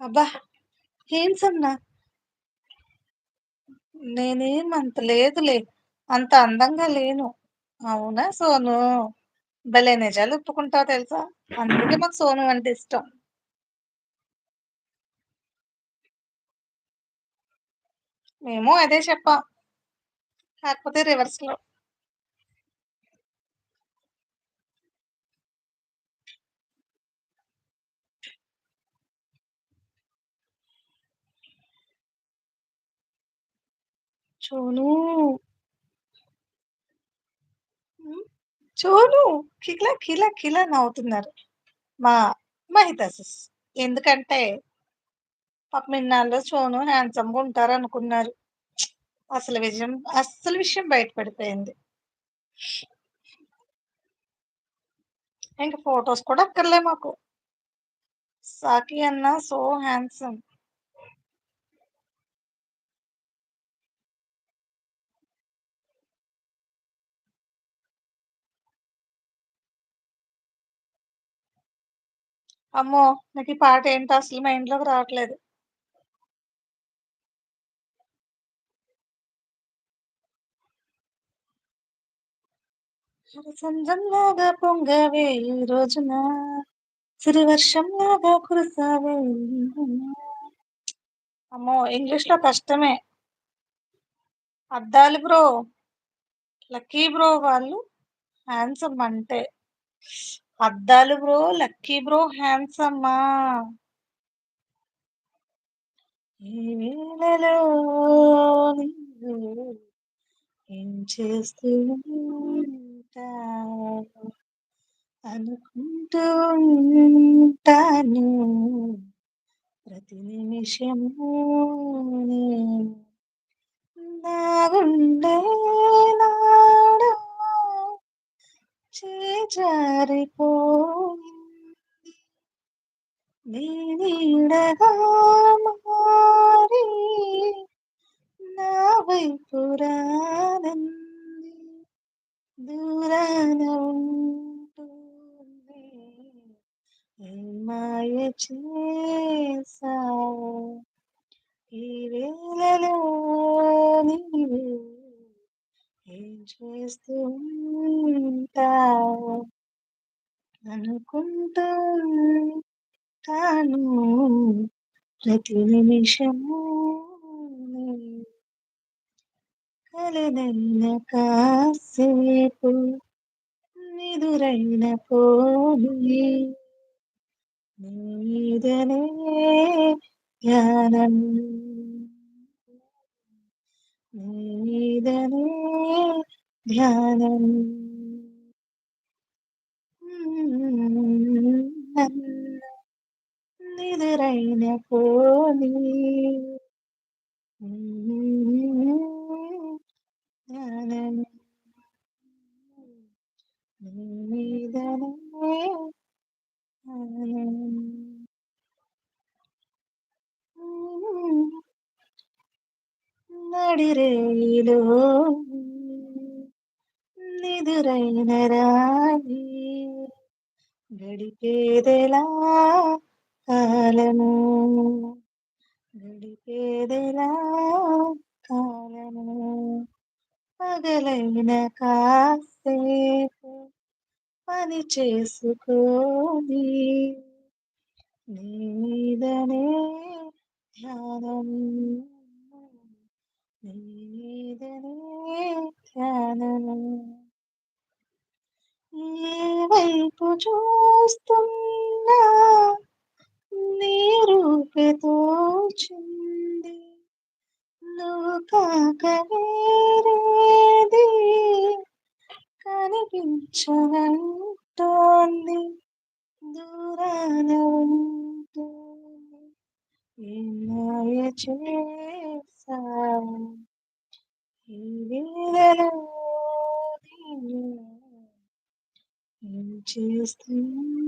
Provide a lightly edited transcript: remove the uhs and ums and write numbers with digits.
అబ్బా! హ్యాండ్సమ్‌నా? నేనేం అంత లేదులే. అంత అందంగా లేను. అవునా సోను? భలే నిజాలు ఒప్పుకుంటావు తెలుసా? అందుకే మాకు సోను అంటే ఇష్టం. మేము అదే చెప్పాం. కాకపోతే రివర్స్‌లో. చోనూ. హ్మ్. చోను. కిల కిల కిల నవ్వుతున్నారు. మా మహిత సిస్. ఎందుకంటే పాపం ఇన్నాళ్ళు సోను హ్యాండ్సమ్‌గా ఉంటారనుకున్నారు. అస్సలు విషయం బయట పడిపోయింది. ఇంక ఫోటోస్ కూడా అక్కర్లే మాకు. సాకి అన్న సో హ్యాండ్సమ్. అమ్మో! నాకు ఈ పాట ఏంటో అసలు మైండ్‌లోకి రావట్లేదు. సంద్రంలాగా పొంగావే ఈ రోజున, సిరి వర్షంలాగా కురిసావే ఈ రోజున. అమ్మో! ఇంగ్లీష్‌లో కష్టమే. అద్దాలు బ్రో. లక్కీ బ్రో వాళ్ళు హ్యాండ్సమ్ అంటే. అద్దాలు బ్రో, లక్కీ బ్రో హ్యాండ్సమ్మా. ఈ వేళలో నీవు ఏం చేస్తూ ఉంటావు అనుకుంటూ ఉంటాను ప్రతి నిమిషము నేను. నా గుండె నాడు చేజారిపోయింది నీ నీడగా మారి నా వైపు రానంది దూరాన ఉంటుంది ఏ మాయ చేసావు ఈ వేళలో నీవు ఏం చేస్తూ ఉంటావు అనుకుంటూ ఉంటాను ప్రతి నిమిషము కలనైన కాసేపు నిదురైన పోనీ నీదనే ధ్యానం నీదనే ధ్యానం నన్ను నిదురైన పోనీ ధ్యానం నీదనే ధ్యానం నడిరేయిలో నిదురైన రాయి గడిపేదెలా కాలము గడిపేదెలా కాలము పగలైన కాసేపు పని చేసుకోని నీ మీదనే ధ్యానం నీ మీదనే ధ్యానం ఏ వైపు చూస్తున్నా నీ రూపే తోచింది నువ్వు కాక వేరేది కనిపించనంటోంది దూరాన ఉంటుంది ఏ మాయ చేసావు ఈ వేళలో నీవు ఏం చేస్తున్నావు